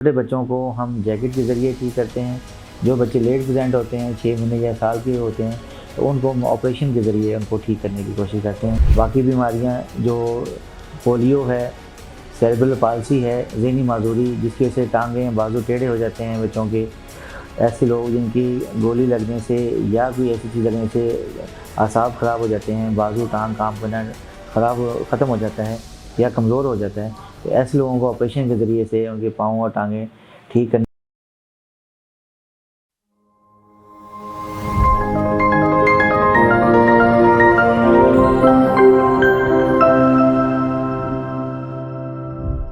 چھوٹے بچوں کو ہم جیکٹ کے ذریعے ٹھیک کرتے ہیں. جو بچے لیٹ پریزنٹ ہوتے ہیں 6 مہینے یا سال کے ہوتے ہیں تو ان کو ہم آپریشن کے ذریعے ان کو ٹھیک کرنے کی کوشش کرتے ہیں. باقی بیماریاں جو پولیو ہے، سیریبرل پالسی ہے، ذہنی معذوری جس کی وجہ سے ٹانگیں بازو ٹیڑھے ہو جاتے ہیں بچوں کے، ایسے لوگ جن کی گولی لگنے سے یا کوئی ایسی چیز لگنے سے اعصاب خراب ہو جاتے ہیں، بازو ٹانگ کام کرنا ختم ہو جاتا ہے یا کمزور ہو جاتا ہے، تو ایسے لوگوں کو آپریشن کے ذریعے سے ان کے پاؤں اور ٹانگیں ٹھیک کرنے.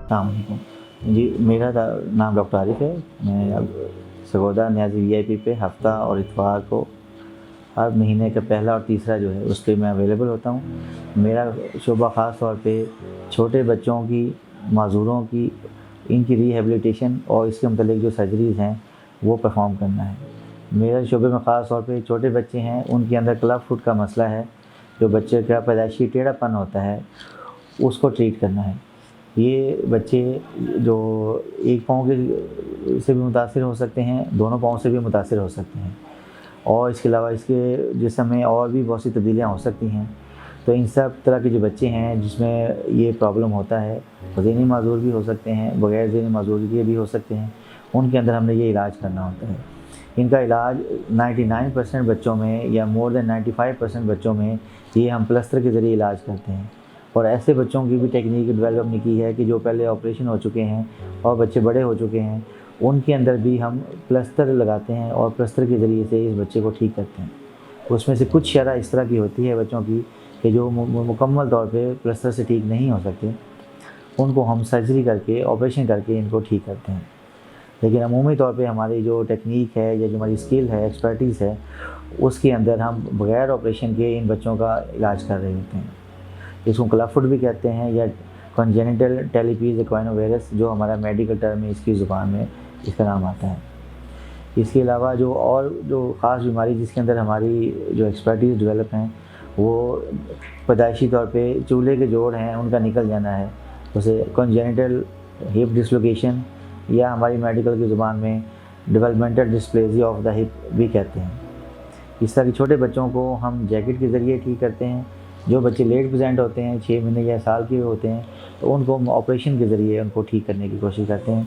السلام علیکم جی، میرا نام ڈاکٹر عارف ہے. میں اب سرگودا نیازی وی آئی پی پہ ہفتہ اور اتوار کو ہر مہینے کا پہلا اور تیسرا جو ہے اس پہ میں اویلیبل ہوتا ہوں. میرا شعبہ خاص طور پہ چھوٹے بچوں کی، معذوروں کی، ان کی ریہیبلیٹیشن اور اس کے متعلق جو سرجریز ہیں وہ پرفارم کرنا ہے. میرے شعبے میں خاص طور پہ چھوٹے بچے ہیں، ان کے اندر کلب فٹ کا مسئلہ ہے، جو بچے کا پیدائشی ٹیڑھا پن ہوتا ہے اس کو ٹریٹ کرنا ہے. یہ بچے جو ایک پاؤں کے سے بھی متاثر ہو سکتے ہیں، دونوں پاؤں سے بھی متاثر ہو سکتے ہیں، اور اس کے علاوہ اس کے جسم میں اور بھی بہت سی تبدیلیاں ہو سکتی ہیں. تو ان سب طرح کے جو بچے ہیں جس میں یہ پرابلم ہوتا ہے، ذہنی معذور بھی ہو سکتے ہیں، بغیر ذہنی معذوری کے بھی ہو سکتے ہیں، ان کے اندر ہم نے یہ علاج کرنا ہوتا ہے. ان کا علاج 99% بچوں میں یا مور دین 95% بچوں میں یہ ہم پلسٹر کے ذریعے علاج کرتے ہیں. اور ایسے بچوں کی بھی ٹیکنیک ڈیولپ نہیں کی ہے کہ جو پہلے آپریشن ہو چکے ہیں اور بچے بڑے ہو چکے ہیں، ان کے اندر بھی ہم پلسٹر لگاتے ہیں اور پلسٹر کے ذریعے سے اس بچے کو ٹھیک کرتے ہیں. اس میں سے کچھ شرح اس طرح کی ہوتی ہے بچوں کی کہ جو مکمل طور پہ پلسٹر سے ٹھیک نہیں ہو سکتے، ان کو ہم سرجری کر کے، آپریشن کر کے ان کو ٹھیک کرتے ہیں. لیکن عمومی طور پہ ہماری جو ٹیکنیک ہے یا جو ہماری اسکل ہے، ایکسپرٹیز ہے، اس کے اندر ہم بغیر آپریشن کے ان بچوں کا علاج کر رہے ہوتے ہیں. اس کو کلب فٹ بھی کہتے ہیں یا کنجینیٹل ٹیلیپیز ایکوائنووائرس، جو ہمارا میڈیکل ٹرم ہے، اس کی زبان میں اس کا نام آتا ہے. اس کے علاوہ جو خاص بیماری جس کے اندر ہماری جو ایکسپرٹیز ڈیولپ ہیں، وہ پیدائشی طور پہ چولہے کے جوڑ ہیں ان کا نکل جانا ہے، اسے کنجینیٹل ہپ ڈسلوکیشن یا ہماری میڈیکل کی زبان میں ڈیولپمنٹل ڈسپلیزیا آف دا ہپ بھی کہتے ہیں. اس طرح کے چھوٹے بچوں کو ہم جیکٹ کے ذریعے ٹھیک کرتے ہیں. جو بچے لیٹ پریزنٹ ہوتے ہیں 6 مہینے یا سال کے ہوتے ہیں تو ان کو ہم آپریشن کے ذریعے ان کو ٹھیک کرنے کی کوشش کرتے ہیں،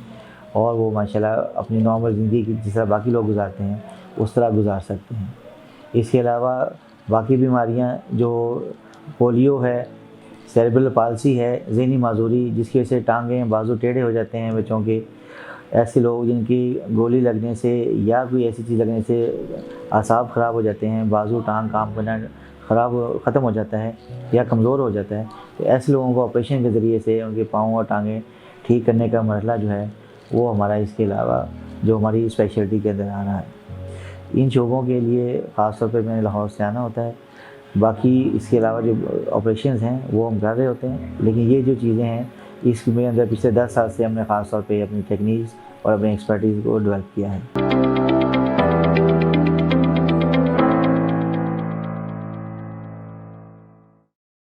اور وہ ماشاءاللہ اپنی نارمل زندگی کی جس طرح باقی لوگ گزارتے ہیں اس طرح گزار سکتے ہیں. اس کے علاوہ باقی بیماریاں جو پولیو ہے، سیریبرل پالسی ہے، ذہنی معذوری جس کی وجہ سے ٹانگیں بازو ٹیڑھے ہو جاتے ہیں بچوں کے، ایسے لوگ جن کی گولی لگنے سے یا کوئی ایسی چیز لگنے سے اعصاب خراب ہو جاتے ہیں، بازو ٹانگ کام کرنا ختم ہو جاتا ہے یا کمزور ہو جاتا ہے، تو ایسے لوگوں کو آپریشن کے ذریعے سے ان کے پاؤں اور ٹانگیں ٹھیک کرنے کا مرحلہ جو ہے وہ ہمارا اس کے علاوہ جو ہماری اسپیشلٹی کے اندر آ رہا ہے. ان شعبوں کے لیے خاص طور پہ میں نے لاہور سے آنا ہوتا ہے. باقی اس کے علاوہ جو آپریشنز ہیں وہ ہم کر رہے ہوتے ہیں، لیکن یہ جو چیزیں ہیں اس میں اندر پچھلے 10 سال سے ہم نے خاص طور پہ اپنی ٹیکنیکس اور اپنی ایکسپرٹیز کو ڈیولپ کیا ہے.